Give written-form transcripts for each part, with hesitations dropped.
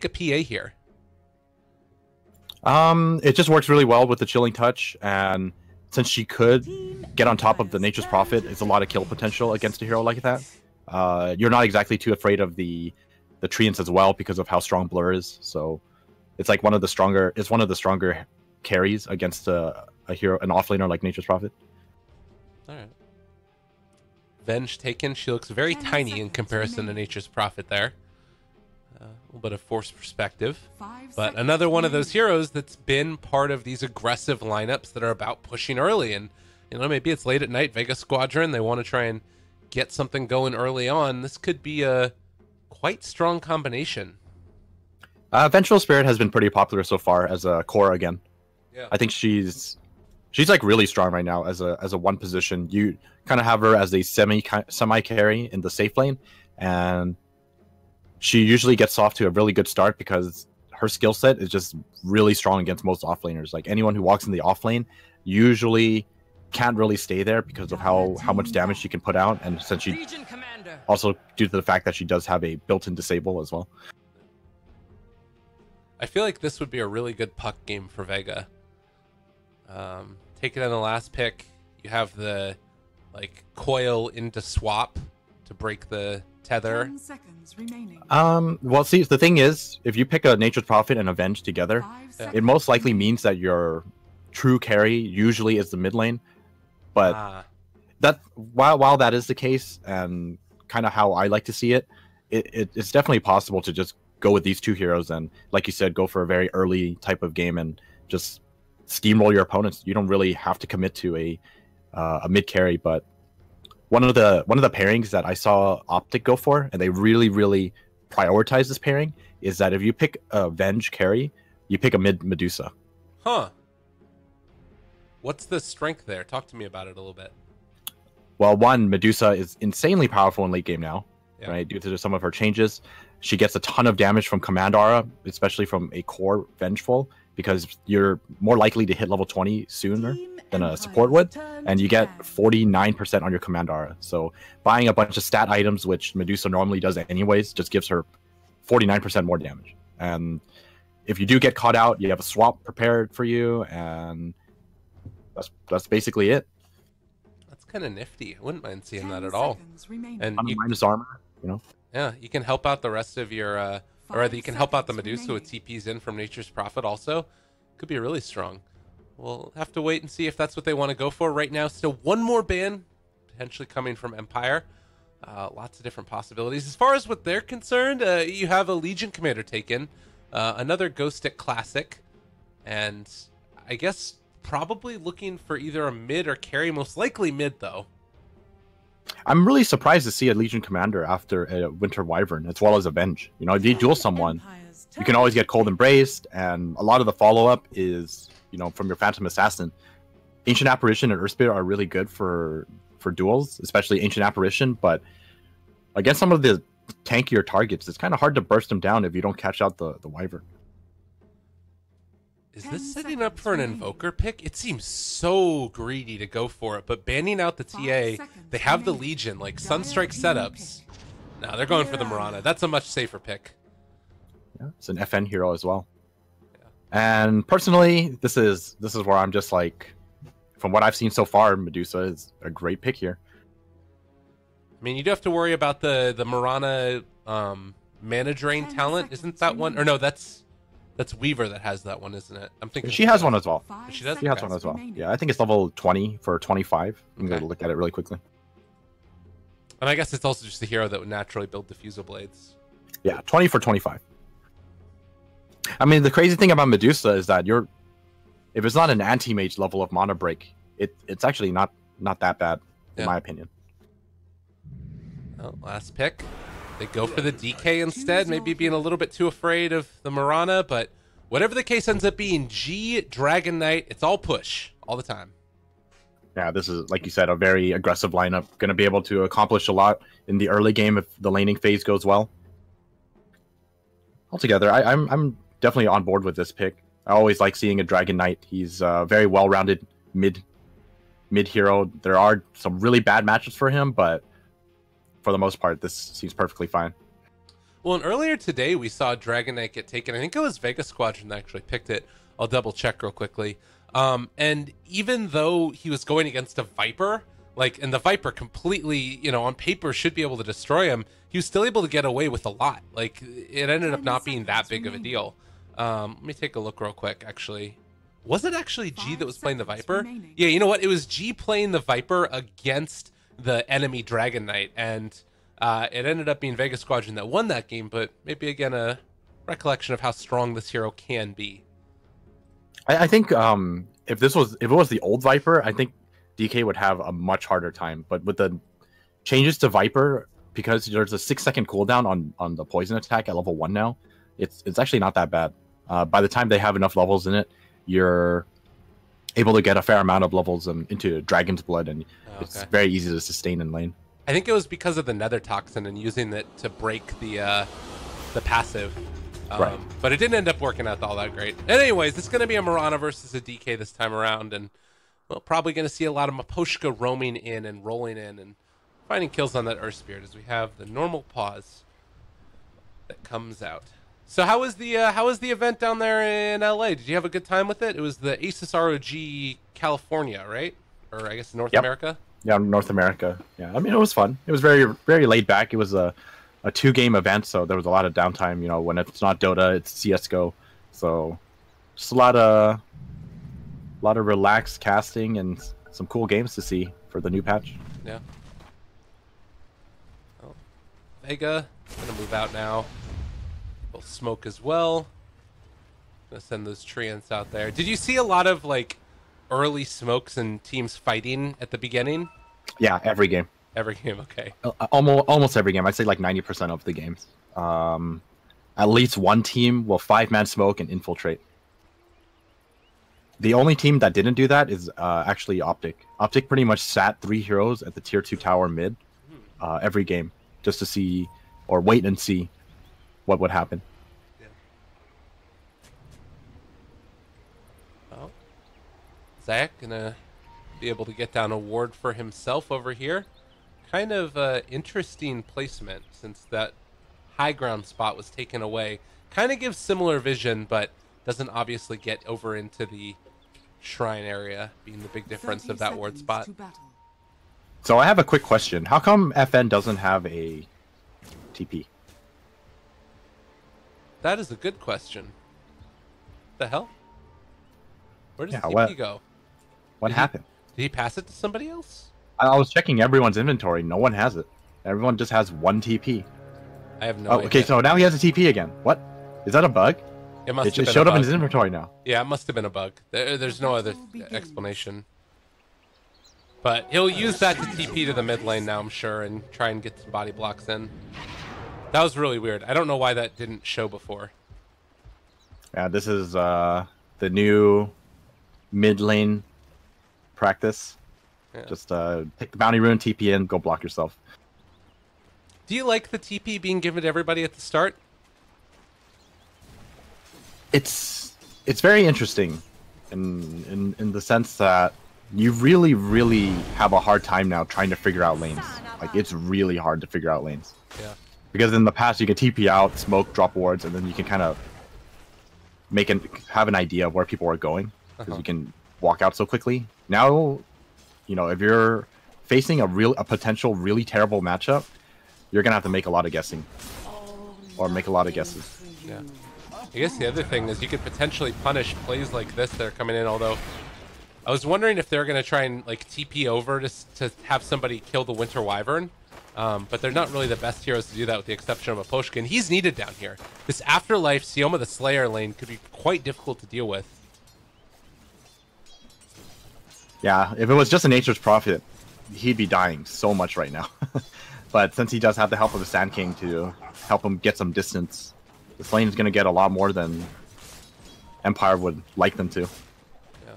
a PA here? It just works really well with the chilling touch, and since she could get on top of the Nature's Prophet, it's a lot of kill potential against a hero like that. You're not exactly too afraid of the treants as well because of how strong Blur is. So it's like one of the stronger carries against a hero, an offlaner like Nature's Prophet. All right. Venge taken. She looks very tiny in comparison to Nature's Prophet there. A little bit of forced perspective. But another one of those heroes that's been part of these aggressive lineups that are about pushing early. And, you know, maybe it's late at night, Vega Squadron. They want to try and get something going early on. This could be a quite strong combination. Vengeful Spirit has been pretty popular so far as a core again. Yeah. I think she's like really strong right now as a one position. You kind of have her as a semi carry in the safe lane, and she usually gets off to a really good start because her skill set is just really strong against most offlaners. Like anyone who walks in the off lane usually can't really stay there because of how much damage she can put out, and since she also due to the fact that she does have a built-in disable as well. I feel like this would be a really good puck game for Vega. Take it on the last pick. You have the coil into swap to break the tether. 10 seconds remaining. Well, see, the thing is, if you pick a Nature's Prophet and Avenge together, it most likely means that your true carry usually is the mid lane. But that while that is the case, and kind of how I like to see it, it's definitely possible to just go with these two heroes and, like you said, go for a very early type of game and just steamroll your opponents. You don't really have to commit to a mid carry. But one of the pairings that I saw Optic go for, and they really prioritize this pairing, is that if you pick a Venge carry, you pick a mid Medusa. Huh. What's the strength there? Talk to me about it a little bit. Well, one, Medusa is insanely powerful in late game now, Yeah. right? Due to some of her changes. She gets a ton of damage from Command Aura, especially from a core Vengeful, because you're more likely to hit level 20 sooner than a support would, and you get 49% on your Command Aura. So buying a bunch of stat items, which Medusa normally does anyways, just gives her 49% more damage. And if you do get caught out, you have a swap prepared for you, and that's basically it. That's kind of nifty. I wouldn't mind seeing that at all. And minus armor, you know. Yeah, you can help out the rest of your, or rather, you can help out the Medusa with TPs in from Nature's Prophet also. Could be really strong. We'll have to wait and see if that's what they want to go for. Right now, still one more ban, potentially coming from Empire. Lots of different possibilities. As far as what they're concerned, you have a Legion Commander taken, another Ghost Stick Classic, and I guess probably looking for either a mid or carry, most likely mid, though. I'm really surprised to see a Legion Commander after a Winter Wyvern, as well as Avenge. You know, if you duel someone, you can always get Cold Embraced, and a lot of the follow-up is, you know, from your Phantom Assassin. Ancient Apparition and Earthspirit are really good for duels, especially Ancient Apparition, but against some of the tankier targets, it's kind of hard to burst them down if you don't catch out the Wyvern. Is this setting up for an Invoker pick? It seems so greedy to go for it, but banning out the TA, they have the Legion, like Sunstrike setups. No, they're going for the Mirana. That's a much safer pick. Yeah, it's an FN hero as well. Yeah. And personally, this is where I'm just like, from what I've seen so far, Medusa is a great pick here. I mean, you do have to worry about the Mirana mana drain talent. Isn't that one? Or no, that's Weaver that has that one, isn't it? I'm thinking she has one as well. She does? She has one as well. Yeah, I think it's level 20 for 25. I'm going to look at it really quickly. And I guess it's also just the hero that would naturally build Diffusal Blades. Yeah, 20 for 25. I mean, the crazy thing about Medusa is that if it's not an anti-mage level of mana break, it's actually not that bad, in my opinion. Well, last pick. They go for the DK instead, maybe being a little bit too afraid of the Mirana, but whatever the case ends up being, G, Dragon Knight, it's all push, all the time. Yeah, this is, like you said, a very aggressive lineup. Going to be able to accomplish a lot in the early game if the laning phase goes well. Altogether, I'm definitely on board with this pick. I always like seeing a Dragon Knight. He's a very well-rounded mid hero. There are some really bad matches for him, but for the most part, this seems perfectly fine. Well, and earlier today we saw Dragon Knight get taken. I think it was Vega Squadron that actually picked it. I'll double check real quickly. And even though he was going against a Viper, like, and the Viper completely, you know, on paper should be able to destroy him, he was still able to get away with a lot. Like, it ended up not being that big of a deal. Let me take a look real quick, actually. Was it actually G that was playing the Viper? Yeah, you know what? It was G playing the Viper against the enemy Dragon Knight, and it ended up being Vega Squadron that won that game, but maybe, again, a recollection of how strong this hero can be. I think if it was the old Viper, I think DK would have a much harder time. But with the changes to Viper, because there's a 6-second cooldown on the poison attack at level 1 now, it's actually not that bad. By the time they have enough levels in it, you're able to get a fair amount of levels into Dragon's Blood, and it's very easy to sustain in lane. I think it was because of the Nether Toxin and using it to break the passive. Right. But it didn't end up working out all that great. And anyways, it's going to be a Mirana versus a DK this time around, and well, probably going to see a lot of Maposhka roaming in and rolling in and finding kills on that Earth Spirit as we have the normal pause that comes out. So how was the event down there in LA? Did you have a good time with it? It was the Asus ROG California, right? Or I guess North America? Yeah, North America. Yeah, I mean, it was fun. It was very, very laid back. It was a 2-game event, so there was a lot of downtime. You know, when it's not Dota, it's CS:GO. So just a lot of relaxed casting and some cool games to see for the new patch. Yeah. Oh, Vega gonna move out now. We'll smoke as well. Gonna send those treants out there. Did you see a lot of like early smokes and teams fighting at the beginning? Yeah, every game. Every game, okay. Almost every game. I'd say like 90% of the games. At least one team will 5-man smoke and infiltrate. The only team that didn't do that is actually Optic. Optic pretty much sat 3 heroes at the tier 2 tower mid every game, just to see, or wait and see what would happen. Yeah. Oh, Zach gonna be able to get down a ward for himself over here. Kind of interesting placement, since that high ground spot was taken away. Kind of gives similar vision, but doesn't obviously get over into the shrine area, being the big difference of that ward spot. So I have a quick question. How come FN doesn't have a TP? That is a good question. The hell? Where does TP go? What happened? Did he pass it to somebody else? I was checking everyone's inventory. No one has it. Everyone just has 1 TP. I have no idea. Okay, so now he has a TP again. What? Is that a bug? It just showed up in his inventory now. Yeah, it must have been a bug. There's no other explanation. But he'll use that to TP to the mid lane now, I'm sure, and try and get some body blocks in. That was really weird. I don't know why that didn't show before. Yeah, this is the new mid lane practice. Yeah. Just take the bounty rune, TP in, go block yourself. Do you like the TP being given to everybody at the start? It's very interesting in the sense that you really have a hard time now trying to figure out lanes. Like, it's really hard to figure out lanes. Yeah. Because in the past you can TP out, smoke, drop wards, and then you can kind of have an idea of where people are going, because you can walk out so quickly. Now, you know, if you're facing a potential really terrible matchup, you're gonna have to make a lot of guessing, or make a lot of guesses. Yeah. I guess the other thing is you could potentially punish plays like this that are coming in. Although I was wondering if they're gonna try and like TP over to have somebody kill the Winter Wyvern, but they're not really the best heroes to do that, with the exception of Maposhka, and he's needed down here. This Afterlife Sioma the Slayer lane could be quite difficult to deal with. Yeah, if it was just a Nature's Prophet, he'd be dying so much right now. But since he does have the help of the Sand King to help him get some distance, this lane is going to get a lot more than Empire would like them to. Yeah.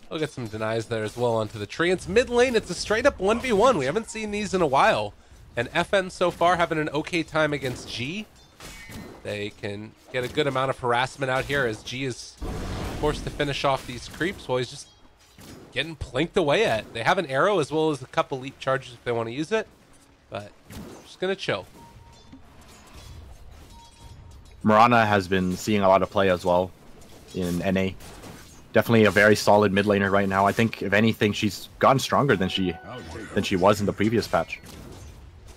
We'll get some denies there as well onto the tree. It's mid lane. It's a straight up 1v1. We haven't seen these in a while. And FN so far having an okay time against G. They can get a good amount of harassment out here as G is forced to finish off these creeps while he's just getting plinked away at. They have an arrow as well as a couple leap charges if they want to use it, but just gonna chill. Mirana has been seeing a lot of play as well in NA. Definitely a very solid mid laner right now. I think if anything, she's gotten stronger than she was in the previous patch.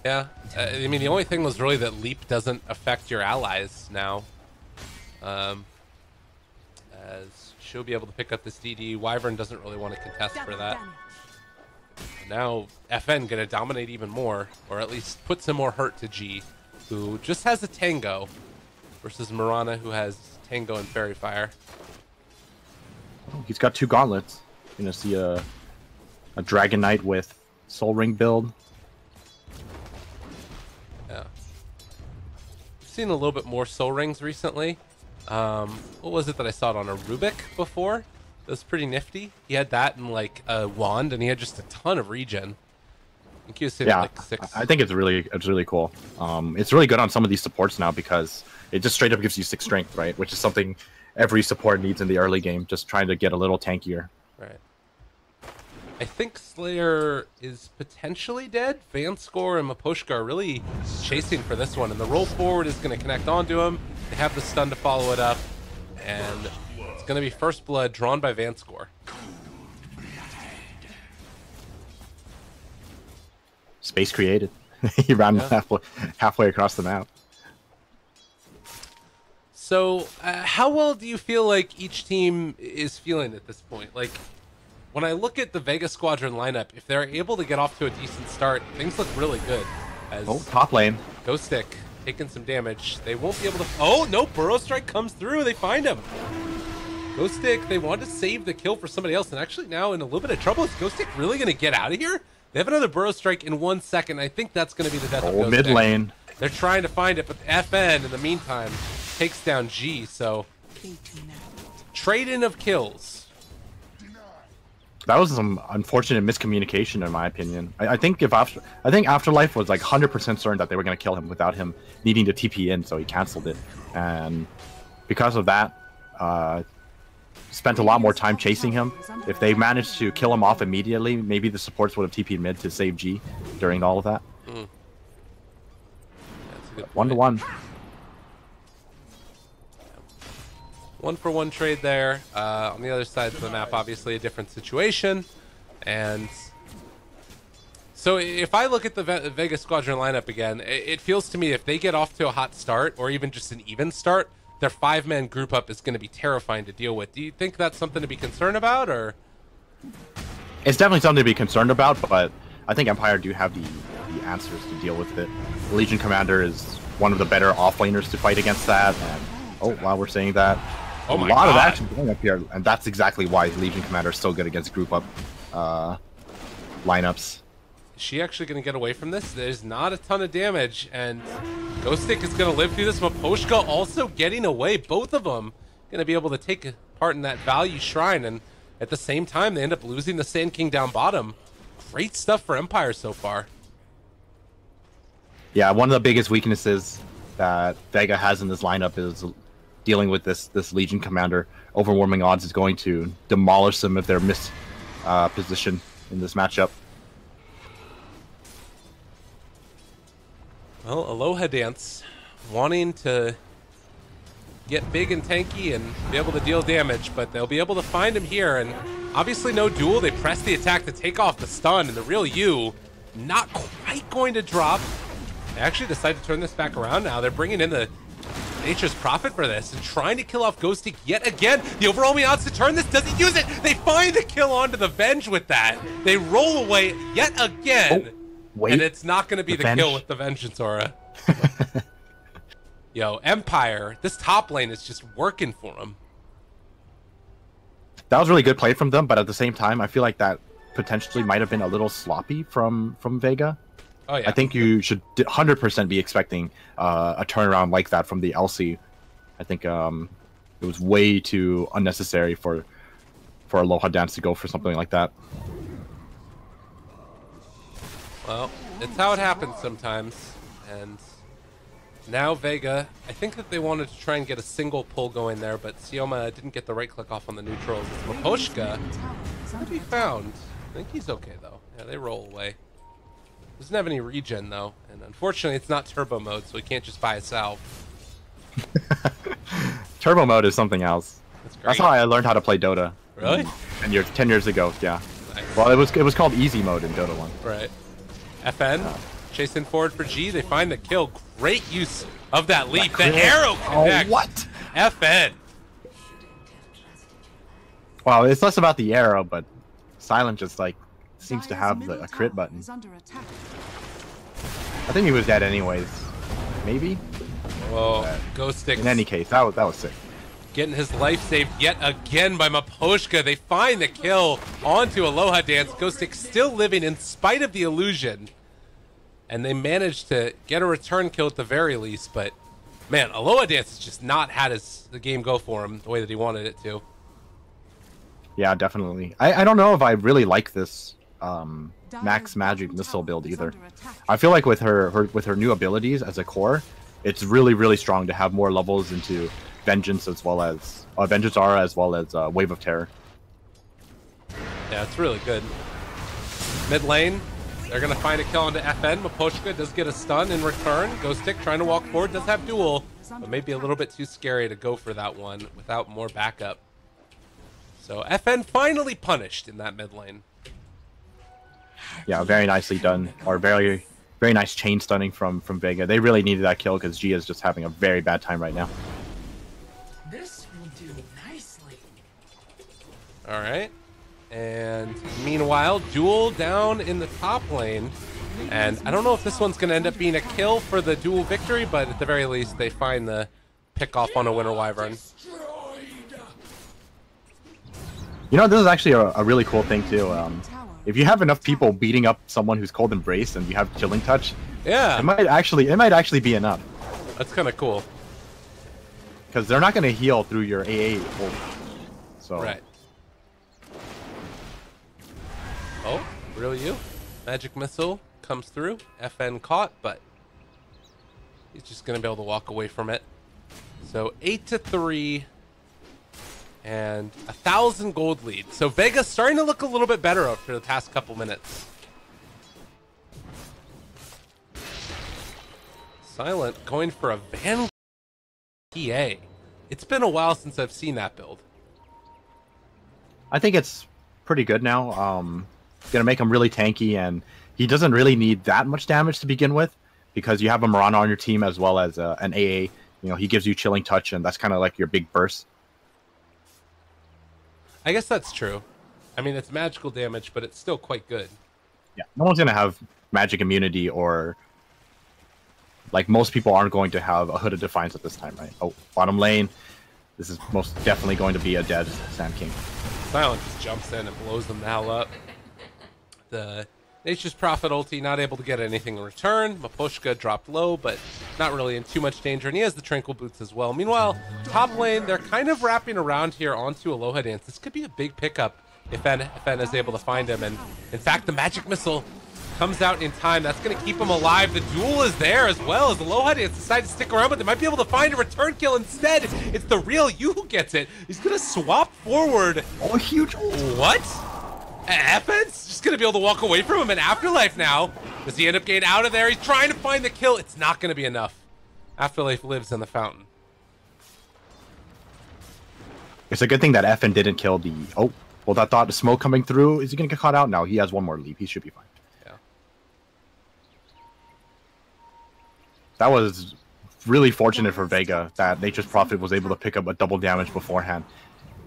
Yeah, I mean the only thing was really that leap doesn't affect your allies now. As she'll be able to pick up this DD. Wyvern doesn't really want to contest for that. Now FN gonna dominate even more, or at least put some more hurt to G, who just has a Tango, versus Mirana, who has Tango and Fairy Fire. Oh, he's got 2 gauntlets. You're gonna see a Dragon Knight with Soul Ring build. Yeah, seen a little bit more Soul Rings recently. What was it that I saw it on a Rubik before? It was pretty nifty. He had that in like a wand, and he had just a ton of regen. I think he was sitting at like 6. I think it's really cool. It's really good on some of these supports now because it just straight up gives you 6 strength, right? Which is something every support needs in the early game. Just trying to get a little tankier. Right. I think Slayer is potentially dead. Vanscore and Maposhka are really chasing for this one, and the roll forward is going to connect onto him. They have the stun to follow it up, and it's going to be first blood drawn by Vanscore. Space created. He ran halfway across the map. So, how well do you feel like each team is feeling at this point? Like, when I look at the Vega Squadron lineup, if they're able to get off to a decent start, things look really good. As Top lane. Ghost Stick taking some damage. They won't be able to... Oh, no, Burrow Strike comes through. They find him. Ghost Stick, they wanted to save the kill for somebody else, and actually now in a little bit of trouble. Is Ghost Stick really going to get out of here? They have another Burrow Strike in 1 second. I think that's going to be the death of Ghost mid Stick. lane. They're trying to find it, but FN, in the meantime, takes down G, so... Trade-in of kills. That was some unfortunate miscommunication, in my opinion. I think Afterlife was like 100% certain that they were going to kill him without him needing to TP in, so he canceled it. And because of that, spent a lot more time chasing him. If they managed to kill him off immediately, maybe the supports would have TP'd mid to save G during all of that. 1-1. 1-for-1 trade there. On the other side of the map, obviously a different situation. And so if I look at the Vega Squadron lineup again, it feels to me if they get off to a hot start, or even just an even start, their 5-man group up is going to be terrifying to deal with. Do you think that's something to be concerned about, or? It's definitely something to be concerned about, but I think Empire do have the answers to deal with it. The Legion Commander is one of the better offlaners to fight against that. And, while we're saying that, a lot of action going up here, and that's exactly why Legion Commander is so good against group up lineups. Is she actually going to get away from this? There's not a ton of damage, and Ghost Stick is going to live through this. Maposhka also getting away. Both of them going to be able to take part in that value shrine, and at the same time, they end up losing the Sand King down bottom. Great stuff for Empire so far. Yeah, one of the biggest weaknesses that Vega has in this lineup is dealing with this Legion Commander. Overwarming odds is going to demolish them if they're positioned in this matchup. Well, Aloha Dance wanting to get big and tanky and be able to deal damage, but they'll be able to find him here, and obviously no duel. They press the attack to take off the stun, and the real U not quite going to drop. They actually decide to turn this back around now. They're bringing in the Nature's Prophet for this and trying to kill off Ghost Stick yet again. The overwhelming odds to turn this, doesn't use it. They find the kill onto the Venge with that. They roll away yet again. Wait, and it's not going to be the kill with the Vengeance Aura. Yo, Empire, this top lane is just working for them. That was really good play from them, but at the same time, I feel like that potentially might have been a little sloppy from Vega. Oh, yeah. I think you should 100% be expecting a turnaround like that from the LC. I think it was way too unnecessary for Aloha Dance to go for something like that. Well, it's how it happens sometimes. And now Vega, I think that they wanted to try and get a single pull going there, but Sioma didn't get the right click off on the neutrals. Maposhka could be found. I think he's okay, though. Yeah, they roll away. Doesn't have any regen, though. And unfortunately, it's not turbo mode, so he can't just buy a salve. Turbo mode is something else. That's how I learned how to play Dota. Really? 10 years ago, yeah. Nice. Well, it was called easy mode in Dota 1. Right. FN chasing forward for G. They find the kill. Great use of that leap. The arrow connects. Oh, what? FN. Well, it's less about the arrow, but Silent just like seems to have a crit button. I think he was dead anyways. Maybe? Oh, Ghost Stick. In any case, that was sick. Getting his life saved yet again by Maposhka. They find the kill onto Aloha Dance. Ghost Stick still living in spite of the illusion. And they managed to get a return kill at the very least. But, man, Aloha Dance has just not had the game go for him the way that he wanted it to. Yeah, definitely. I don't know if I really like this Max Magic Missile build either. I feel like with her new abilities as a core, it's really strong to have more levels into Vengeance as well as Vengeance Aura as well as Wave of Terror. Yeah, it's really good. Mid lane, they're gonna find a kill onto FN. Maposhka does get a stun in return. Ghost Stick trying to walk forward, does have duel, but maybe a little bit too scary to go for that one without more backup. So FN finally punished in that mid lane. Yeah, very nicely done. Or very nice chain stunning from Vega. They really needed that kill because G is just having a very bad time right now. This will do nicely. All right. And meanwhile, duel down in the top lane. And I don't know if this one's going to end up being a kill for the duel victory, but at the very least, they find the pick off on a Winter Wyvern. You know, this is actually a really cool thing too. If you have enough people beating up someone who's Cold Embrace and you have Chilling Touch, yeah, it might actually be enough. That's kind of cool. Because they're not going to heal through your AA ult. So. Right. Oh, real you? Magic Missile comes through. FN caught, but he's just going to be able to walk away from it. So 8-3. And 1,000 gold lead. So Vega's starting to look a little bit better after the past couple minutes. Silent going for a Vanguard PA. It's been a while since I've seen that build. I think it's pretty good now. Gonna make him really tanky, and he doesn't really need that much damage to begin with because you have a Mirana on your team as well as an AA. You know, he gives you Chilling Touch, and that's kind of like your big burst. I guess that's true. I mean, it's magical damage, but it's still quite good. Yeah, no one's going to have magic immunity or... Like, most people aren't going to have a Hood of Defiance at this time, right? Oh, bottom lane. This is most definitely going to be a dead Sand King. Silent just jumps in and blows them the hell up. The Nature's Prophet ulti not able to get anything in return. Maposhka dropped low, but not really in too much danger, and he has the Tranquil Boots as well. Meanwhile, top lane, they're kind of wrapping around here onto Aloha Dance. This could be a big pickup if FN is able to find him, and in fact, the Magic Missile comes out in time. That's going to keep him alive. The duel is there as well as Aloha Dance decide to stick around, but they might be able to find a return kill instead. It's the real you who gets it. He's going to swap forward. Oh, huge ult. What? FN's just going to be able to walk away from him in Afterlife now. Does he end up getting out of there? He's trying to find the kill. It's not going to be enough. Afterlife lives in the fountain. It's a good thing that FN didn't kill the... Oh, well, that thought the smoke coming through. Is he going to get caught out? No, he has one more leap. He should be fine. Yeah. That was really fortunate for Vega that Nature's Prophet was able to pick up a double damage beforehand.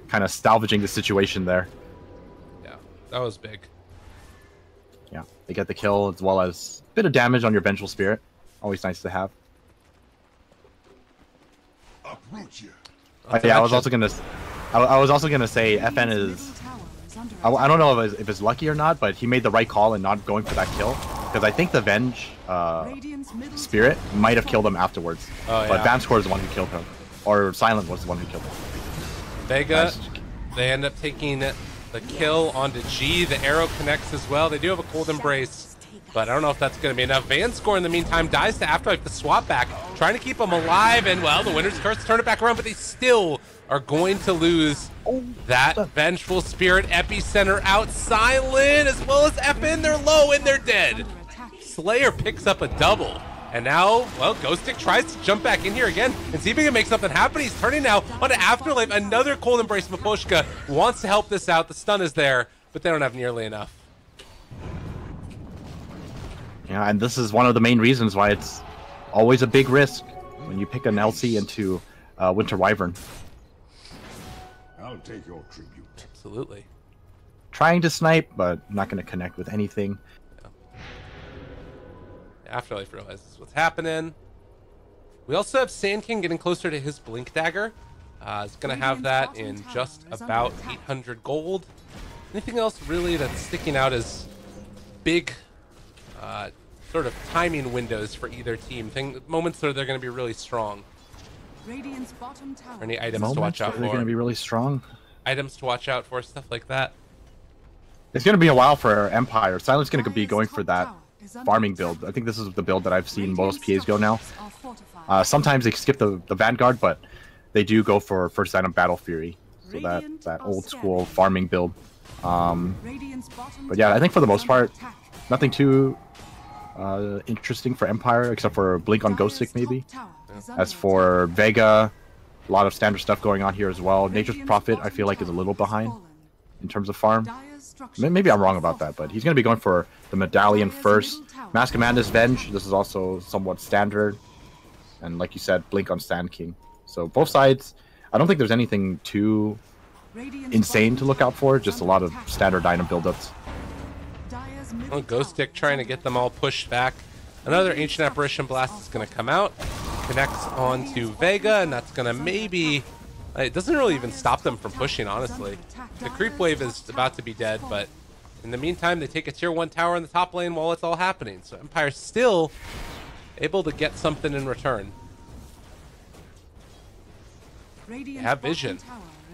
Kind of salvaging the situation there. That was big. Yeah, they get the kill as well as a bit of damage on your Vengeful Spirit. Always nice to have. Yeah, I was also gonna say FN is. I don't know if it's lucky or not, but he made the right call in not going for that kill because I think the Venge Spirit might have killed him afterwards. Oh, yeah. But Vamscore is the one who killed him, or Silent was the one who killed him. Vega, they end up taking the kill onto G. The arrow connects as well. They do have a Cold Embrace, but I don't know if that's going to be enough. Vanscore in the meantime dies to Afterlife, the swap back, trying to keep him alive, and well, the Winter's Curse turn it back around, but they still are going to lose that Vengeful Spirit epicenter out. Silent as well as FN, they're low and they're dead. Slayer picks up a double. And now, well, Ghostic tries to jump back in here again and see if he can make something happen. He's turning now onto Afterlife. Another Cold Embrace. Maposhka wants to help this out. The stun is there, but they don't have nearly enough. Yeah, and this is one of the main reasons why it's always a big risk when you pick an LC into Winter Wyvern. I'll take your tribute. Absolutely. Trying to snipe, but not going to connect with anything. Afterlife realizes what's happening. We also have Sand King getting closer to his Blink Dagger. He's going to have that in just about 800 gold. Anything else really that's sticking out as big sort of timing windows for either team? Moments where they're going to be really strong. Or any items to watch out for? They're going to be really strong. Items to watch out for, stuff like that. It's going to be a while for Empire. Silent's going to be going for that farming build. I think this is the build that I've seen most PAs go now. Sometimes they skip the Vanguard, but they do go for first item Battle Fury. So that old school farming build. But yeah, I think for the most part, nothing too interesting for Empire, except for Blink on Ghost Stick maybe. As for Vega, a lot of standard stuff going on here as well. Nature's Prophet, I feel like, is a little behind in terms of farm. Maybe I'm wrong about that, but he's going to be going for the Medallion first. Mask of Madness Venge, this is also somewhat standard. And like you said, Blink on Sand King. So both sides, I don't think there's anything too insane to look out for, just a lot of standard item buildups. Well, Ghost Stick trying to get them all pushed back. Another Ancient Apparition Blast is going to come out. Connects onto Vega, and that's going to maybe... It doesn't really even stop them from pushing, honestly. The creep wave is about to be dead, but in the meantime, they take a tier 1 tower in the top lane while it's all happening. So Empire's still able to get something in return. They have vision.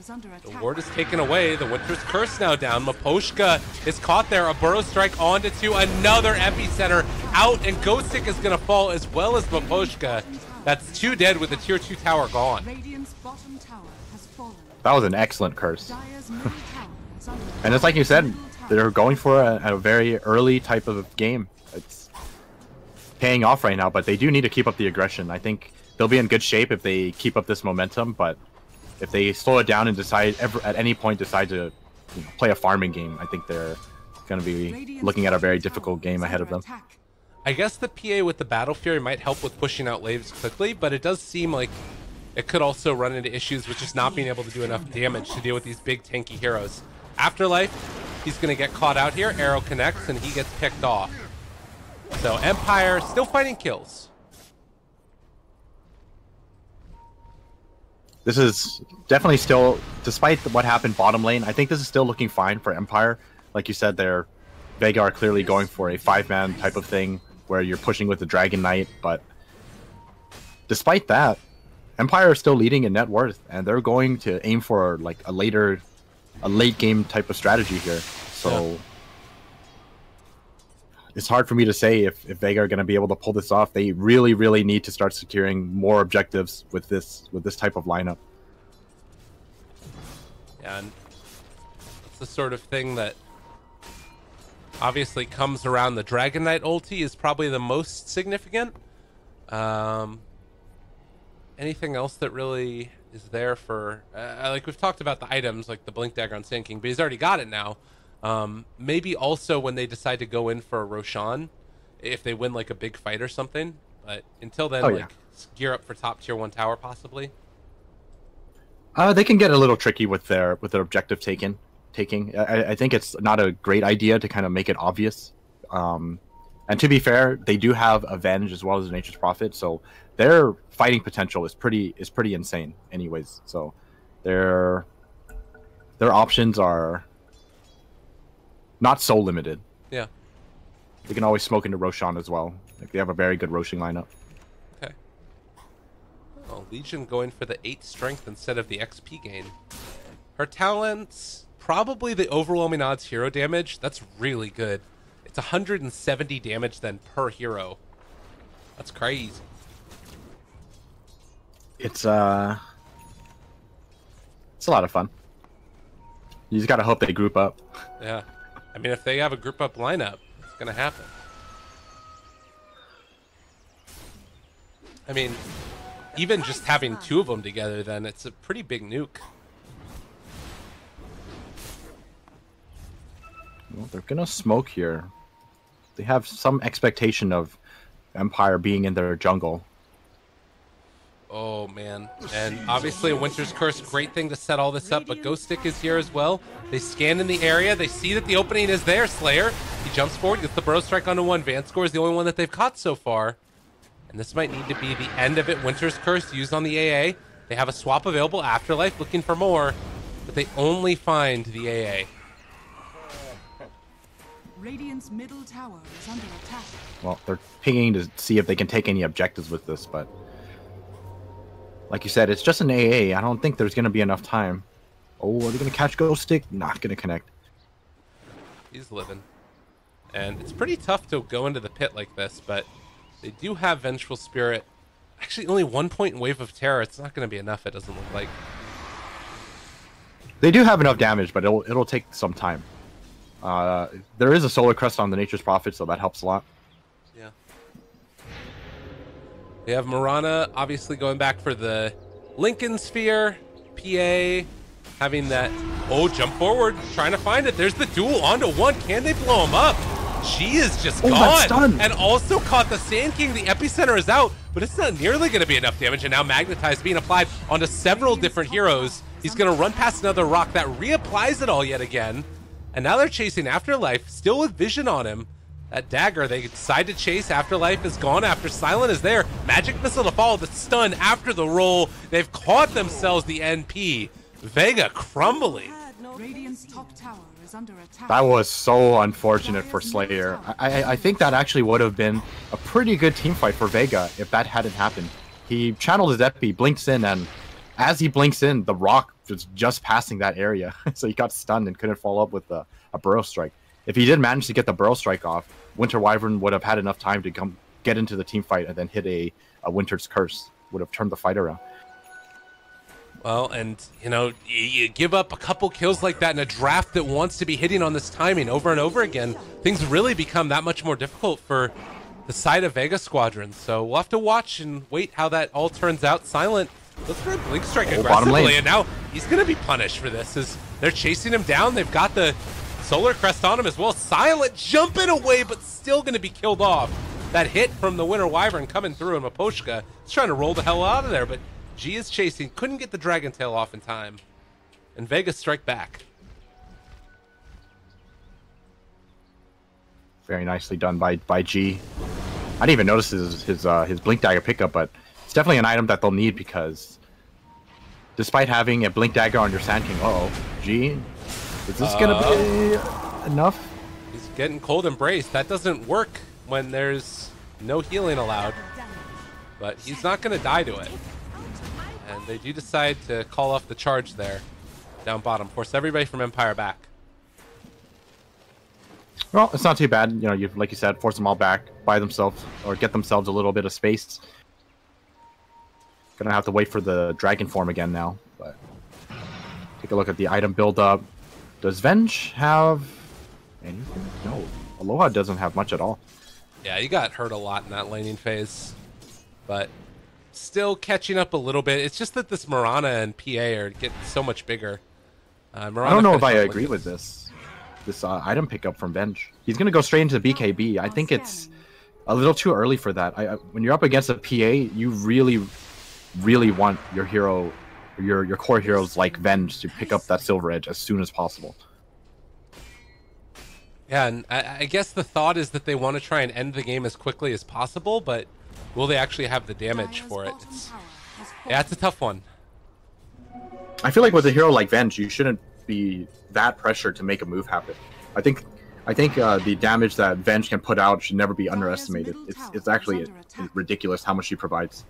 The ward is taken away. The Winter's Curse now down. Maposhka is caught there. A Burrow Strike onto another Epicenter out, and Ghost Stick is going to fall as well as Maposhka. That's 2 dead with the tier 2 tower gone. That was an excellent curse. And it's like you said, they're going for a very early type of game. It's paying off right now, but they do need to keep up the aggression. I think they'll be in good shape if they keep up this momentum, but if they slow it down and decide at any point decide to play a farming game, I think they're going to be looking at a very difficult game ahead of them. I guess the PA with the Battle Fury might help with pushing out waves quickly, but it does seem like it could also run into issues with just not being able to do enough damage to deal with these big tanky heroes. Afterlife, he's going to get caught out here. Arrow connects, and he gets picked off. So Empire still finding kills. This is definitely still, despite what happened bottom lane, I think this is still looking fine for Empire. Like you said, Vega are clearly going for a 5-man type of thing where you're pushing with the Dragon Knight, but despite that, Empire is still leading in net worth, and they're going to aim for like a late game type of strategy here. So yeah. It's hard for me to say if Vega are going to be able to pull this off. They really, really need to start securing more objectives with this type of lineup. Yeah, and it's the sort of thing that obviously comes around. The Dragon Knight ulti is probably the most significant. Anything else that really is there for... like we've talked about the items, like the Blink Dagger on Sand King, but he's already got it now. Maybe also when they decide to go in for a Roshan, if they win like a big fight or something. But until then, gear up for top tier 1 tower possibly. They can get a little tricky with their objective taking. I think it's not a great idea to kind of make it obvious. And to be fair, they do have Avenge as well as Nature's Prophet, so their fighting potential is pretty insane anyways. So their options are not so limited. Yeah. They can always smoke into Roshan as well. Like they have a very good Roshan lineup. Okay. Well, Legion going for the 8 strength instead of the XP gain. Her talents, probably the overwhelming odds hero damage. That's really good. It's 170 damage then per hero. That's crazy. It's a lot of fun. You just gotta hope they group up. Yeah. I mean, if they have a group up lineup, it's gonna happen. I mean, even just having 2 of them together, then it's a pretty big nuke. Well, they're gonna smoke here. They have some expectation of Empire being in their jungle. Oh, man. And obviously a Winter's Curse, great thing to set all this up, but Ghost Stick is here as well. They scan in the area. They see that the opening is there. Slayer, he jumps forward, gets the Burrow Strike onto 1. Vanscore is the only one that they've caught so far. And this might need to be the end of it. Winter's Curse used on the AA. They have a swap available. Afterlife looking for more, but they only find the AA. Radiant's middle tower is under attack. Well, they're pinging to see if they can take any objectives with this, but like you said, it's just an AA. I don't think there's going to be enough time. Oh, are they going to catch Ghost Stick? Not going to connect. He's living. And it's pretty tough to go into the pit like this, but they do have Vengeful Spirit. Actually, only 1 point in Wave of Terror. It's not going to be enough, it doesn't look like. They do have enough damage, but it'll take some time. There is a Solar Crest on the Nature's Prophet, so that helps a lot. Yeah. They have Mirana obviously going back for the Lincoln Sphere. PA having that. Oh, jump forward, trying to find it. There's the duel onto 1. Can they blow him up? She is just gone. And also caught the Sand King. The epicenter is out, but it's not nearly going to be enough damage. And now Magnetize being applied onto several different heroes. He's going to run past another rock that reapplies it all yet again. And now they're chasing Afterlife, still with vision on him. That dagger, they decide to chase. Afterlife is gone after Silent is there. Magic Missile to follow the stun after the roll. They've caught themselves the NP. Vega crumbling. Radiant's top tower is under attack. That was so unfortunate for Slayer. I think that actually would have been a pretty good team fight for Vega if that hadn't happened. He channeled his epi, blinks in, and as he blinks in, the rock was just passing that area. So he got stunned and couldn't follow up with a Burrow Strike. If he did manage to get the Burrow Strike off, Winter Wyvern would have had enough time to come get into the team fight and then hit a Winter's Curse. Would have turned the fight around. Well, and, you know, you give up a couple kills like that in a draft that wants to be hitting on this timing over and over again. Things really become that much more difficult for the side of Vega Squadron. So we'll have to watch and wait how that all turns out. Silent looks for a Blink Strike aggressively, and now he's going to be punished for this as they're chasing him down. They've got the Solar Crest on him as well. Silent jumping away, but still going to be killed off. That hit from the Winter Wyvern coming through, and Maposhka is trying to roll the hell out of there, but G is chasing, couldn't get the Dragon Tail off in time. And Vegas strike back. Very nicely done by G. I didn't even notice his Blink Dagger pickup, but it's definitely an item that they'll need because despite having a Blink Dagger on your Sand King, G, is this gonna be enough? He's getting Cold Embrace. That doesn't work when there's no healing allowed, but he's not gonna die to it. And they do decide to call off the charge there, down bottom, force everybody from Empire back. Well, it's not too bad. You know, like you said, force them all back by themselves or get themselves a little bit of space. Gonna have to wait for the dragon form again now. But take a look at the item build-up. Does Venge have anything? No, Aloha doesn't have much at all. Yeah, he got hurt a lot in that laning phase, but still catching up a little bit. It's just that this Mirana and PA are getting so much bigger. I don't know if I agree with this item pickup from Venge. He's gonna go straight into BKB. I think it's a little too early for that. When you're up against a PA, you really want your hero, your core heroes like Venge to pick up that Silver Edge as soon as possible. Yeah, and I guess the thought is that they want to try and end the game as quickly as possible, but will they actually have the damage for it? Yeah, it's a tough one. I feel like with a hero like Venge, you shouldn't be that pressured to make a move happen. I think the damage that Venge can put out should never be underestimated. It's actually ridiculous how much she provides.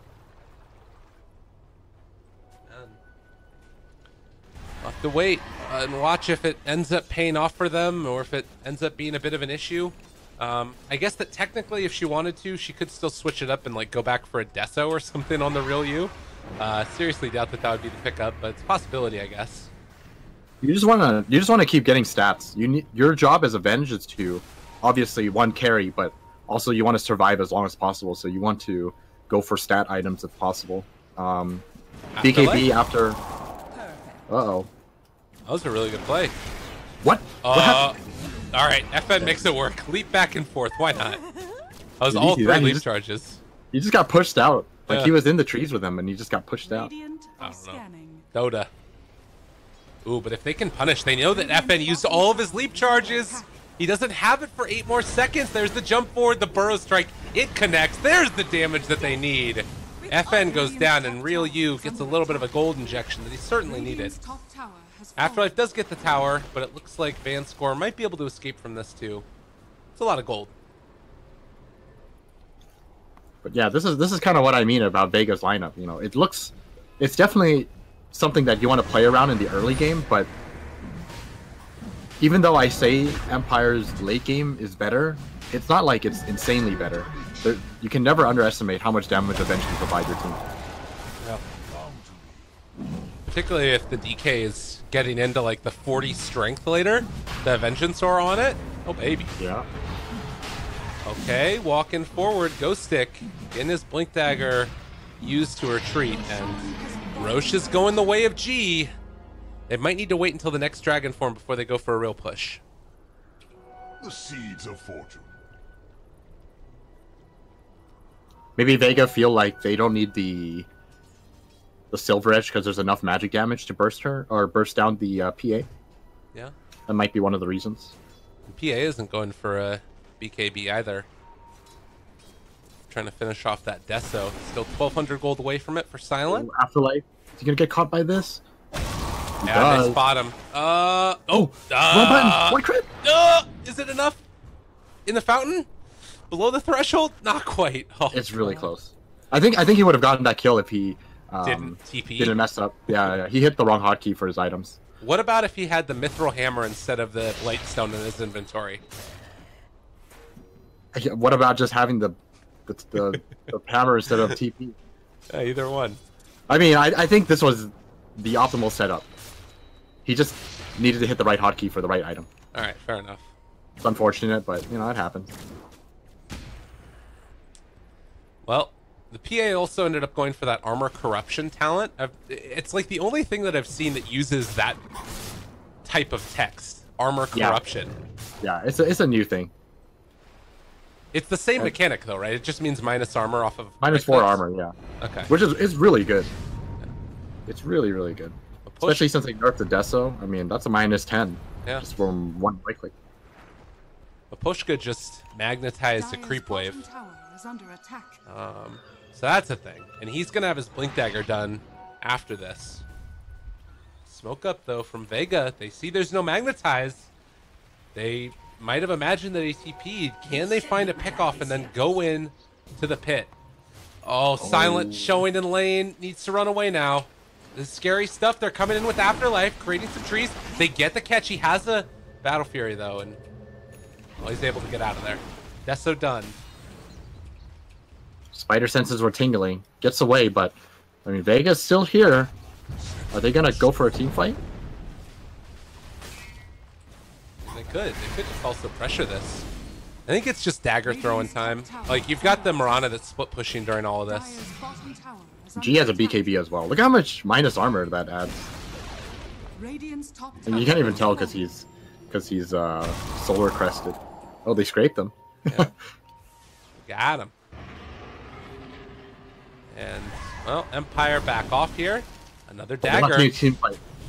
We'll have to wait and watch if it ends up paying off for them or if it ends up being a bit of an issue. I guess that technically if she wanted to, she could still switch it up and like go back for a Deso or something on the real you. Seriously doubt that would be the pickup, but it's a possibility, I guess. You just wanna keep getting stats. Your job as a Venge is to obviously carry, but also you want to survive as long as possible. So you want to go for stat items if possible. BKB after. Uh-oh. That was a really good play. What? All right, FN makes it work. Leap back and forth. Why not? That was all 3 leap charges. He just got pushed out. Like he was in the trees with him, and he just got pushed out. I don't know. Dota. Ooh, but if they can punish, they know that FN used all of his leap charges. He doesn't have it for 8 more seconds. There's the jump forward, the burrow strike. It connects. There's the damage that they need. FN goes down, and Real U gets a little bit of a gold injection that he certainly needed. Afterlife does get the tower, but it looks like Van Score might be able to escape from this too. It's a lot of gold. But yeah, this is kind of what I mean about Vega's lineup. You know, it's definitely something that you want to play around in the early game, but even though I say Empire's late game is better, it's not like it's insanely better. You can never underestimate how much damage Avenge can provide your team. Yeah. Particularly if the DK is getting into like the 40 strength later, the Vengeance Aura on it. Oh baby. Yeah. Okay, walking forward, Ghost Stick in his Blink Dagger used to retreat, and Roche is going the way of G. They might need to wait until the next Dragon form before they go for a real push. The seeds of fortune. Maybe Vega feel like they don't need the Silver Edge because there's enough magic damage to burst her or burst down the PA. Yeah. That might be one of the reasons. And PA isn't going for a BKB either. Trying to finish off that Deso. Still 1,200 gold away from it for Silent. Afterlife. Is he gonna get caught by this? Yeah, they spot him. One button, one crit. Is it enough? In the fountain? Below the threshold? Not quite. Oh. It's really close. I think he would have gotten that kill if he didn't mess up. Yeah, he hit the wrong hotkey for his items. What about if he had the Mithril Hammer instead of the Blightstone in his inventory? What about just having the hammer instead of TP? Yeah, either one. I mean, I think this was the optimal setup. He just needed to hit the right hotkey for the right item. All right, fair enough. It's unfortunate, but you know it happens. Well, the PA also ended up going for that Armor Corruption talent. It's like the only thing that I've seen that uses that type of text, Armor Corruption. Yeah, it's a new thing. It's the same mechanic though, right? It just means minus armor off of -4 armor, yeah. Okay. Which is really good. It's really, really good. Especially since they nerfed the Deso. I mean, that's a -10. Yeah. Just from one right click. Maposhka just magnetized a creep wave. So that's a thing. And he's going to have his Blink Dagger done after this. Smoke up, though, from Vega. They see there's no magnetize. They might have imagined that he TP'd. Can they find a pickoff and then go in to the pit? Oh, Silent showing in lane. Needs to run away now. This is scary stuff. They're coming in with Afterlife, creating some trees. They get the catch. He has a Battle Fury, though, and well, he's able to get out of there. Deso done. Spider senses were tingling. Gets away, but I mean, Vega's still here. Are they gonna go for a team fight? They could just also pressure this. I think it's just dagger throwing time. Like, you've got the Mirana that's split pushing during all of this. G has a BKB as well. Look how much minus armor that adds. And you can't even tell because he's solar crested. Oh, they scraped him. Yeah. Got him. And well, Empire back off here. Another dagger.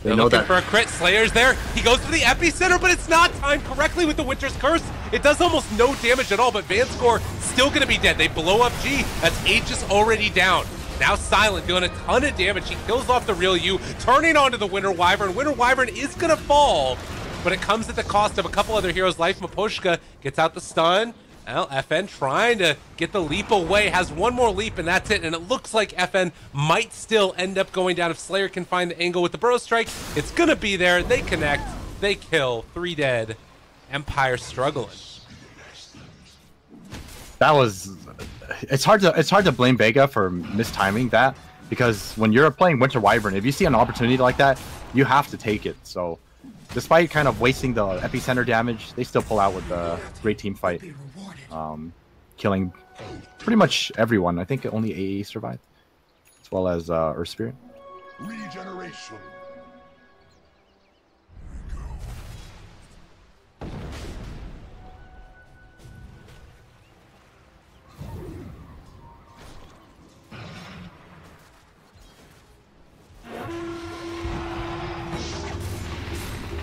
They know looking that. For a crit. Slayer's there. He goes for the epicenter, but it's not timed correctly with the Winter's Curse. It does almost no damage at all, but Van Score still going to be dead. They blow up G. That's Aegis already down. Now Silent doing a ton of damage. He kills off the Real U, turning onto the Winter Wyvern. Winter Wyvern is going to fall, but it comes at the cost of a couple other heroes' life. Maposhka gets out the stun. Well, FN trying to get the leap away, has one more leap, and that's it. And it looks like FN might still end up going down if Slayer can find the angle with the Burrow Strike. It's going to be there. They connect. They kill. 3 dead. Empire struggling. That was... It's hard to blame Vega for mistiming that, because when you're playing Winter Wyvern, if you see an opportunity like that, you have to take it. So despite kind of wasting the epicenter damage, they still pull out with the great team fight. killing pretty much everyone. I think only AA survived, as well as Earth Spirit. Regeneration.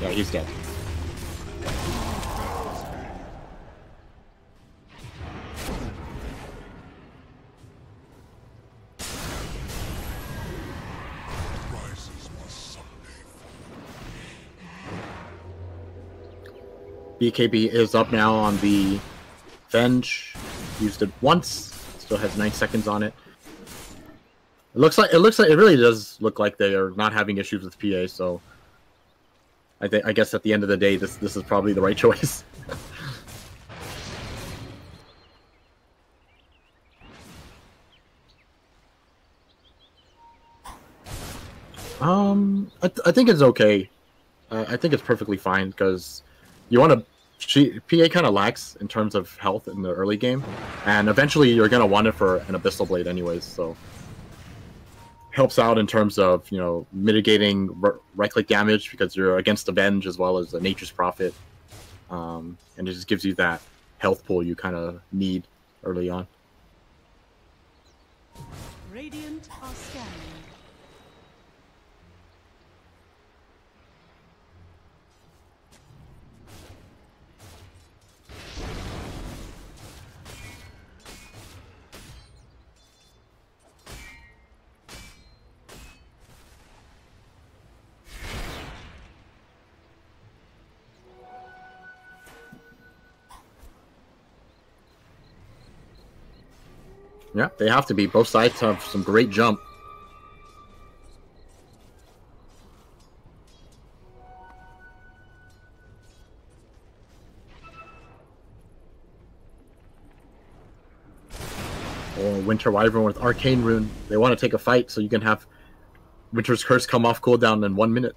Yeah, he's dead. BKB is up now on the Venge. Used it once. Still has 9 seconds on it. It looks like it really does look like they are not having issues with PA. So I guess at the end of the day, this is probably the right choice. I think it's okay. I think it's perfectly fine because you want to. PA kind of lacks in terms of health in the early game, and eventually you're gonna want it for an Abyssal Blade anyways. So helps out in terms of mitigating right-click damage because you're against Avenge as well as a Nature's Prophet, and it just gives you that health pool you kind of need early on. Radiant are scanning. Yeah, they have to be. Both sides have some great jump. Or Winter Wyvern with Arcane Rune. They want to take a fight so you can have Winter's Curse come off cooldown in 1 minute.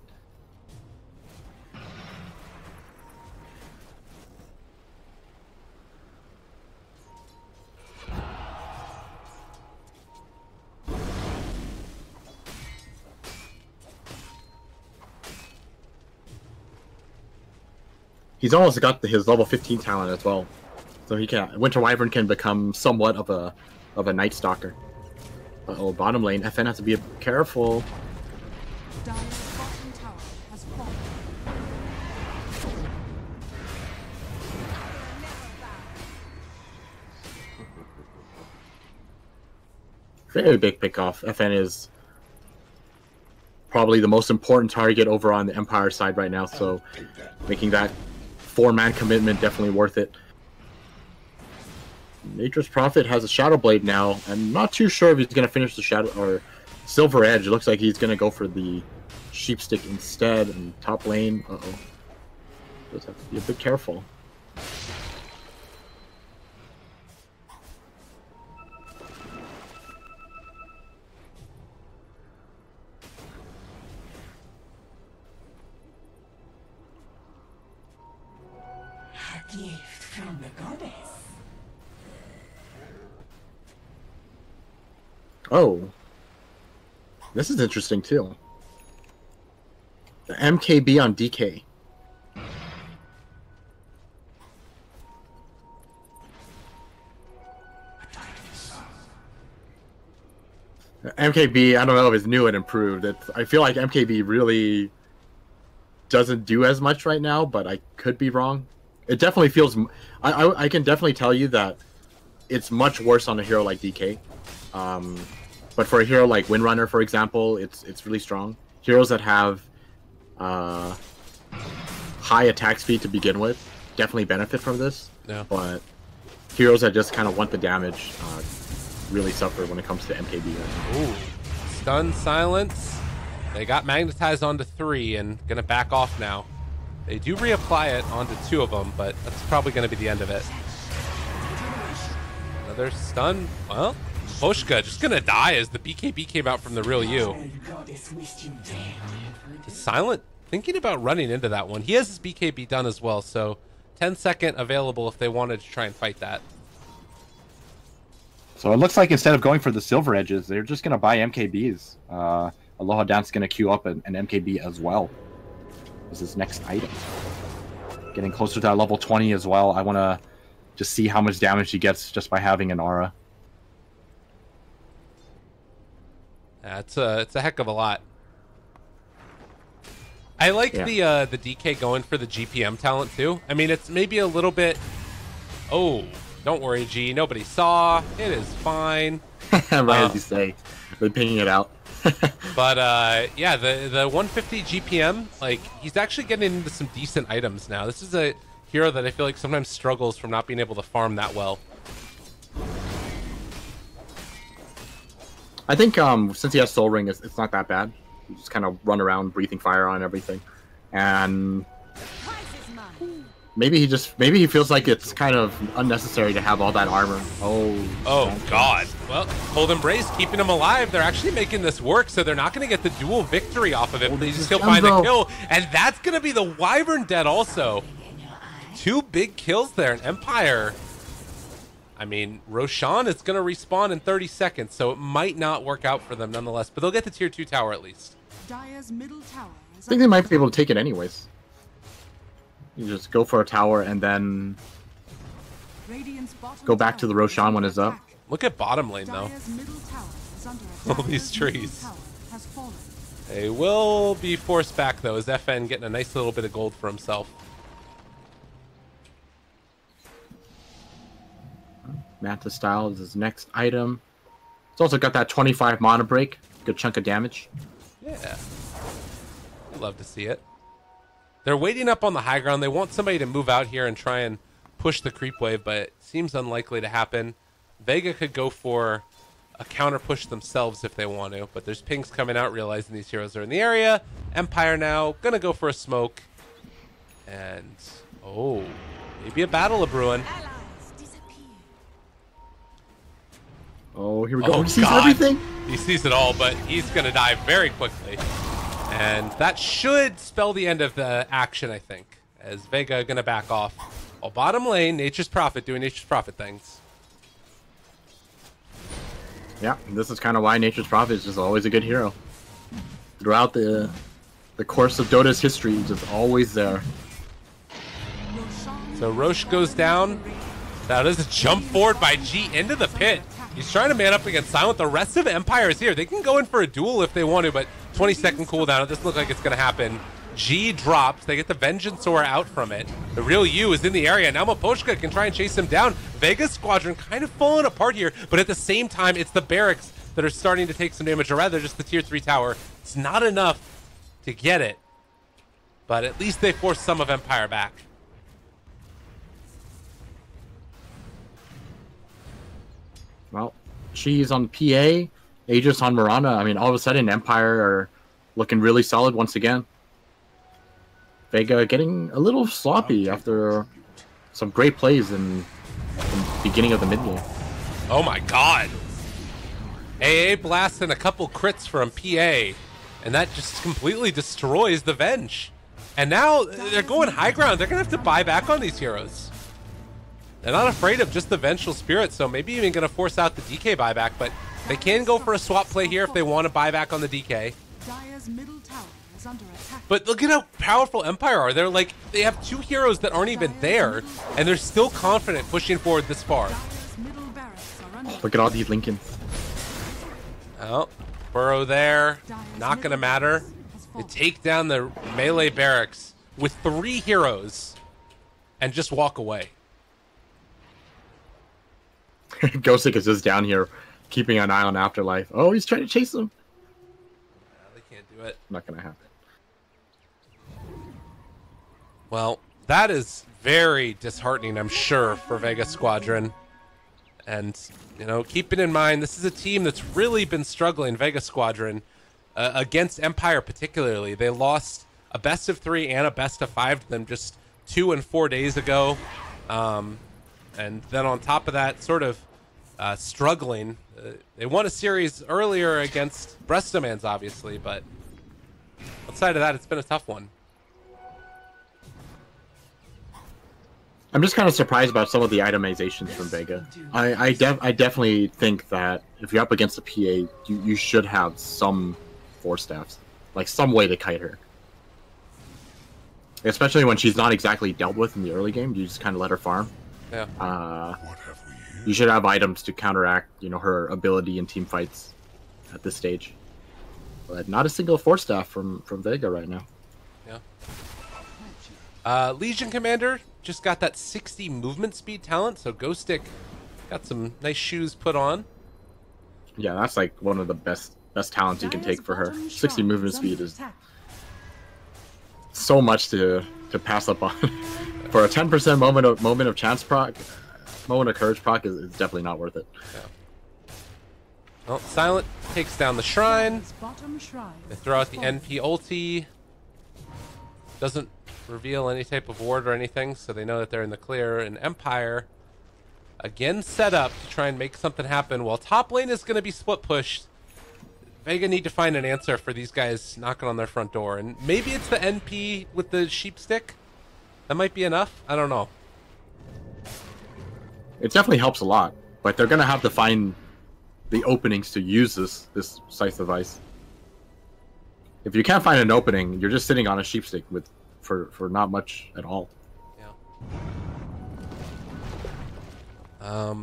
He's almost got his level 15 talent as well, so he can. Winter Wyvern can become somewhat of a Night Stalker. Uh-oh, bottom lane. FN has to be careful. Dire's bottom tower has fallen. Very big pick-off. FN is probably the most important target over on the Empire side right now, so making that 4-man commitment definitely worth it. Nature's Prophet has a Shadow Blade now. I'm not too sure if he's going to finish the Shadow or Silver Edge. It looks like he's going to go for the Sheep Stick instead in top lane. Uh-oh. Does have to be a bit careful. A gift from the goddess. Oh. This is interesting too. The MKB on DK. MKB, I don't know if it's new and improved. I feel like MKB really doesn't do as much right now, but I could be wrong. It definitely feels... I can definitely tell you that it's much worse on a hero like DK. But for a hero like Windrunner, for example, it's really strong. Heroes that have high attack speed to begin with definitely benefit from this. Yeah. But heroes that just kind of want the damage really suffer when it comes to MKB. Ooh. Stun, silence. They got magnetized onto 3 and gonna back off now. They do reapply it onto 2 of them, but that's probably gonna be the end of it. Another stun. Well, Poshka just gonna die as the BKB came out from the real U. Silent thinking about running into that one. He has his BKB done as well, so 10-second available if they wanted to try and fight that. So it looks like instead of going for the silver edges, they're just going to buy MKBs. Aloha Dance going to queue up an MKB as well. This is next item. Getting closer to that level 20 as well. I want to just see how much damage he gets just by having an aura. It's a heck of a lot. I like the DK going for the GPM talent too. I mean, it's maybe a little bit. Oh, don't worry, G. Nobody saw. It is fine. Right as you say, they're pinging it out. But yeah, the 150 GPM, like, he's actually getting into some decent items now. This is a hero that I feel like sometimes struggles from not being able to farm that well. I think since he has Soul Ring, it's not that bad. You just kind of run around breathing fire on everything, and maybe he feels like it's kind of unnecessary to have all that armor. Oh God. Well, Cold Embrace keeping him alive. They're actually making this work, so they're not going to get the dual victory off of it, but they just still find the kill, and that's going to be the Wyvern dead also. 2 big kills there, and Empire. I mean, Roshan is going to respawn in 30 seconds, so it might not work out for them nonetheless, but they'll get the tier 2 tower at least. Dire's middle tower I think they might be able to take it anyways. You just go for a tower and then go back to the Roshan when it's up. Look at bottom lane, though. All these trees. They will be forced back, though, as FN getting a nice little bit of gold for himself. Manta style is his next item. It's also got that 25 mana break. Good chunk of damage. Yeah. I'd love to see it. They're waiting up on the high ground. They want somebody to move out here and try and push the creep wave, but it seems unlikely to happen. Vega could go for a counter push themselves if they want to, but there's pings coming out realizing these heroes are in the area. Empire now gonna go for a smoke. And, oh, maybe a battle of brewing. Oh, here we go. He sees everything. He sees it all, but he's going to die very quickly. And that should spell the end of the action, I think, as Vega going to back off. Oh, bottom lane, Nature's Prophet doing Nature's Prophet things. Yeah, this is kind of why Nature's Prophet is just always a good hero. Throughout the course of Dota's history, he's just always there. So Roche goes down. That is a jump forward by G into the pit. He's trying to man up against Silent. The rest of Empire is here. They can go in for a duel if they want to, but 20-second cooldown. It doesn't look like it's going to happen. G drops. They get the Vengeance Aura out from it. The real U is in the area. Now Maposhka can try and chase him down. Vega Squadron kind of falling apart here, but at the same time, it's the barracks that are starting to take some damage, or rather just the tier 3 tower. It's not enough to get it, but at least they force some of Empire back. Well, she's on PA, Aegis on Mirana. I mean, all of a sudden, Empire are looking really solid once again. Vega getting a little sloppy after some great plays in the beginning of the mid game. Oh my God. AA blasting a couple crits from PA, and that just completely destroys the Venge. And now they're going high ground. They're going to have to buy back on these heroes. They're not afraid of just the Vengeful Spirit, so maybe even going to force out the DK buyback, but they can go for a swap play here if they want to buy back on the DK. But look at how powerful Empire are. They're like, they have 2 heroes that aren't even there, and they're still confident pushing forward this far. Look at all these Lincolns. Oh, Burrow there. Not going to matter. They take down the melee barracks with 3 heroes and just walk away. Ghostic is just down here, keeping an eye on Afterlife. Oh, he's trying to chase him. They can't do it. Not gonna happen. Well, that is very disheartening, I'm sure, for Vega Squadron. And, you know, keeping in mind, this is a team that's really been struggling, Vega Squadron, against Empire particularly. They lost a best of 3 and a best of 5 to them just 2 and 4 days ago. And then on top of that, sort of struggling. They won a series earlier against Brestomans, obviously, but outside of that, it's been a tough one. I'm just kind of surprised about some of the itemizations from Vega. I definitely think that if you're up against a PA, you should have some force staffs, like some way to kite her. Especially when she's not exactly dealt with in the early game, you just kind of let her farm. Yeah. You should have items to counteract, you know, her ability in team fights at this stage. But not a single force staff from Vega right now. Yeah. Legion Commander just got that 60 movement speed talent, so Ghost Stick got some nice shoes put on. Yeah, that's like one of the best talents you can take for her. 60 movement speed is so much to pass up on. For a 10% moment of chance proc, moment of courage proc is definitely not worth it. Yeah. Well, Silent takes down the shrine. They throw out the NP ulti. Doesn't reveal any type of ward or anything, so they know that they're in the clear. And Empire again set up to try and make something happen while top lane is going to be split pushed. Vega need to find an answer for these guys knocking on their front door, and maybe it's the NP with the sheep stick. That might be enough. I don't know. It definitely helps a lot, but they're going to have to find the openings to use this scythe device. If you can't find an opening, you're just sitting on a sheep stick for not much at all. Yeah.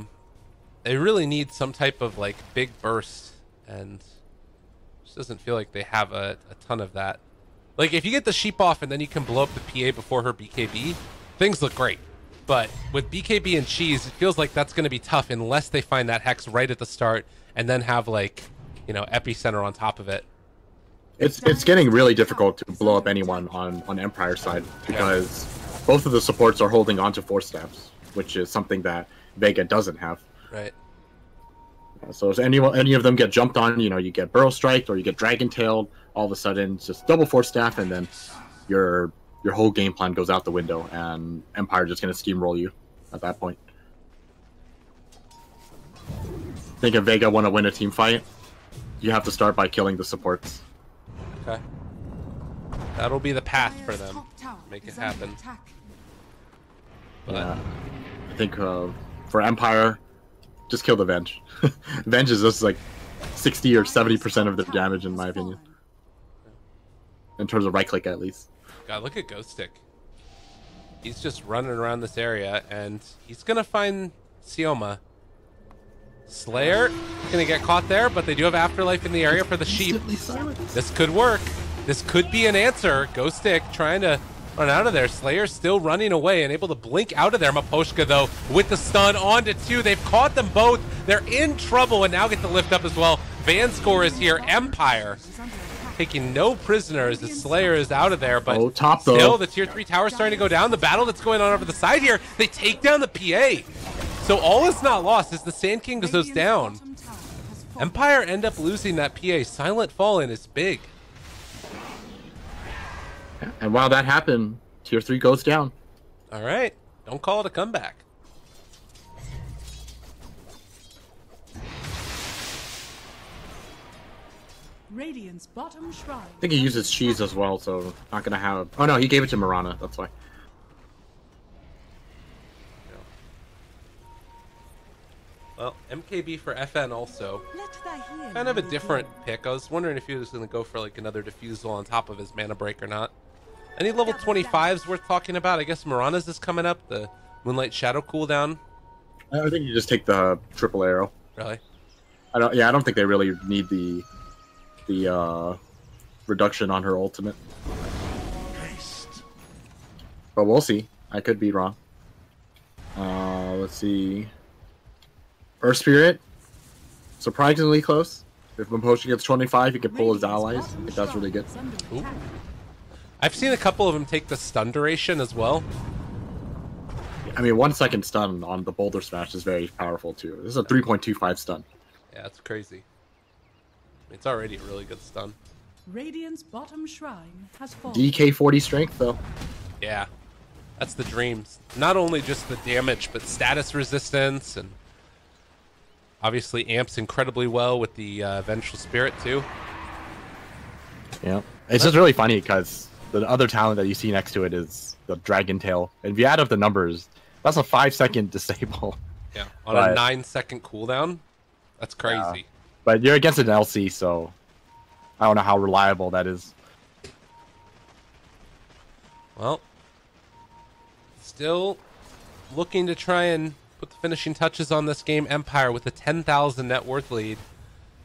They really need some type of like big burst, and just doesn't feel like they have a ton of that. Like if you get the sheep off and then you can blow up the PA before her BKB, things look great. But with BKB and cheese, it feels like that's going to be tough unless they find that hex right at the start and then have like, you know, epicenter on top of it. It's getting really difficult to blow up anyone on Empire side because both of the supports are holding onto force staffs, which is something that Vega doesn't have. Right. So if any of them get jumped on, you know, you get burrow striked or you get dragon tailed, all of a sudden it's just double force staff, and then your whole game plan goes out the window, and Empire just gonna steamroll you at that point. I think if Vega want to win a team fight, you have to start by killing the supports. Okay. That'll be the path for them. Make it happen. But yeah. I think for Empire, just kill the Venge. Venge is just like 60 or 70% of the damage, in my opinion. In terms of right click, at least. God, look at Ghost Stick. He's just running around this area, and he's gonna find Sioma. Slayer gonna get caught there, but they do have Afterlife in the area for the sheep. This could work. This could be an answer. Ghost Stick trying to run out of there. Slayer still running away and able to blink out of there. Maposhka, though, with the stun on to 2. They've caught them both. They're in trouble and now get the lift up as well. Vanscore is here. Empire taking no prisoners. The Slayer is out of there, but top still the tier 3 tower starting to go down. The battle that's going on over the side here, they take down the PA. So all is not lost as the Sand King goes down. Empire end up losing that PA. Silent Fallen is big. And while that happened, tier 3 goes down. All right. Don't call it a comeback. Radiant's bottom shrine. I think he uses cheese as well, so not gonna have. Oh no, he gave it to Mirana. That's why. Well, MKB for FN also. Kind of a different pick. I was wondering if he was going to go for like another Diffusal on top of his Mana Break or not. Any level 25s worth talking about? I guess Mirana's is coming up. The Moonlight Shadow cooldown. I think you just take the triple arrow. Really? I don't think they really need the reduction on her ultimate. But we'll see. I could be wrong. Let's see. Earth Spirit, surprisingly close. If Maposhka gets 25, he can pull his allies. I think that's really good. Ooh. I've seen a couple of them take the stun duration as well. I mean, 1 second stun on the Boulder Smash is very powerful too. This is a 3.25 stun. Yeah, that's crazy. It's already a really good stun. Radiant's bottom shrine has fallen. DK 40 strength though. Yeah, that's the dreams. Not only just the damage, but status resistance, and obviously amps incredibly well with the Vengeful Spirit too. Yeah, it's just really funny because the other talent that you see next to it is the Dragon Tail. And if you add up the numbers, That's a 5-second disable. Yeah, on a 9-second cooldown. That's crazy. Yeah. But you're against an LC, so I don't know how reliable that is. Well, still looking to try and put the finishing touches on this game. Empire with a 10,000 net worth lead.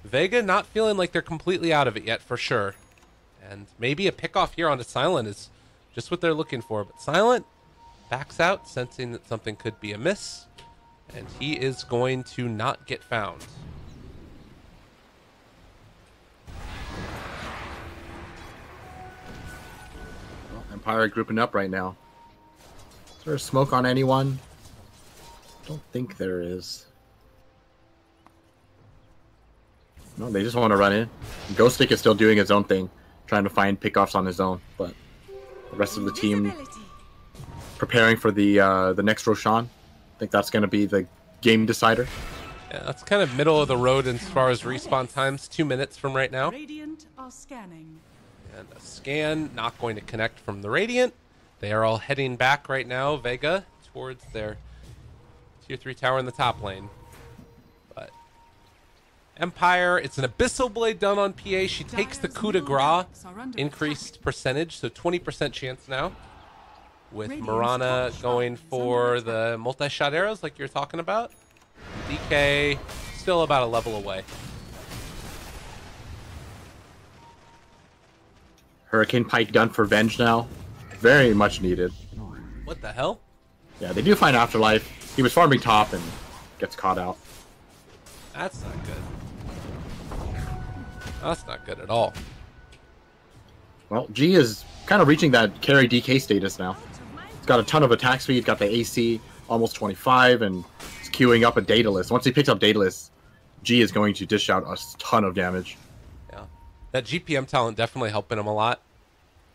Vega not feeling like they're completely out of it yet, for sure. And maybe a pickoff here onto Silent is just what they're looking for. But Silent backs out, sensing that something could be amiss. And he is going to not get found. Well, Empire grouping up right now. Is there a smoke on anyone? I don't think there is. No, they just want to run in. Ghost Stick is still doing his own thing, trying to find pickoffs on his own, but the rest of the team preparing for the next Roshan. I think that's going to be the game decider. Yeah, that's kind of middle of the road as far as respawn times. 2 minutes from right now. Radiant are scanning. And a scan not going to connect from the Radiant. They are all heading back right now, Vega, towards their tier 3 tower in the top lane. But Empire, it's an Abyssal Blade done on PA. She takes the coup de grace, increased percentage, so 20% chance now. With Mirana going for the multi-shot arrows like you're talking about. DK still about a level away. Hurricane Pike done for Venge now. Very much needed. What the hell? Yeah, they do find Afterlife. He was farming top and gets caught out. That's not good. That's not good at all. Well, G is kind of reaching that carry DK status now. He's got a ton of attack speed, got the AC almost 25, and he's queuing up a Daedalus. Once he picks up Daedalus, G is going to dish out a ton of damage. Yeah, that GPM talent definitely helping him a lot.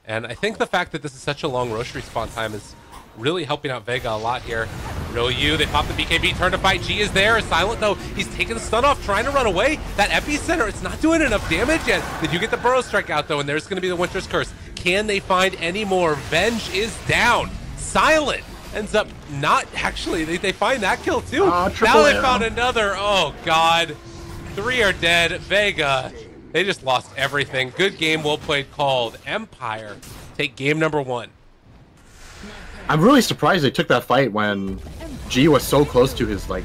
And I think the fact that this is such a long Roche respawn time is really helping out Vega a lot here. Real you, they pop the BKB, turn to fight. G is there, Silent though. He's taking the stun off, trying to run away. That epicenter, it's not doing enough damage yet. They do get the burrow strike out though, and there's going to be the Winter's Curse. Can they find any more? Venge is down. Silent ends up not actually. They find that kill too. Now they found another. Oh God, 3 are dead. Vega, they just lost everything. Good game, well played, called. Empire take game number 1. I'm really surprised they took that fight when G was so close to his like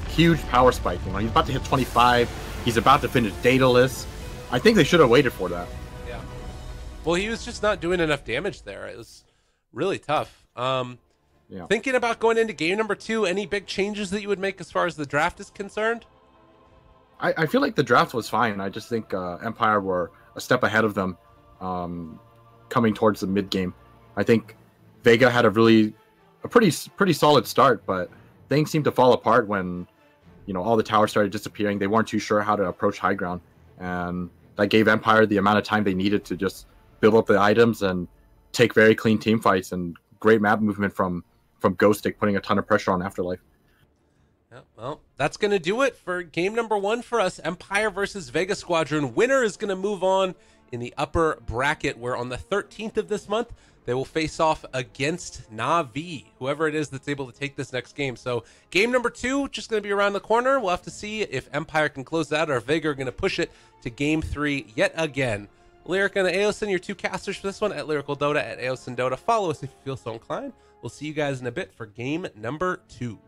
huge power spike. You know, he's about to hit 25. He's about to finish Daedalus. I think they should have waited for that. Yeah. Well, he was just not doing enough damage there. It was really tough. Yeah. Thinking about going into game number 2, any big changes that you would make as far as the draft is concerned? I feel like the draft was fine. I just think Empire were a step ahead of them coming towards the mid game. I think Vega had a pretty solid start, but things seemed to fall apart when, you know, all the towers started disappearing. They weren't too sure how to approach high ground, and that gave Empire the amount of time they needed to just build up the items and take very clean team fights and great map movement from Ghost Stick, putting a ton of pressure on Afterlife. Yeah, well, that's going to do it for game number 1 for us. Empire versus Vega Squadron. Winner is going to move on in the upper bracket, where on the 13th of this month, they will face off against Na'Vi, whoever it is that's able to take this next game. So game number 2, just going to be around the corner. We'll have to see if Empire can close that or Vega are going to push it to game 3 yet again. Lyric and Aosin, your 2 casters for this one, at Lyrical Dota, at Aosin Dota. Follow us if you feel so inclined. We'll see you guys in a bit for game number 2.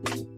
bye.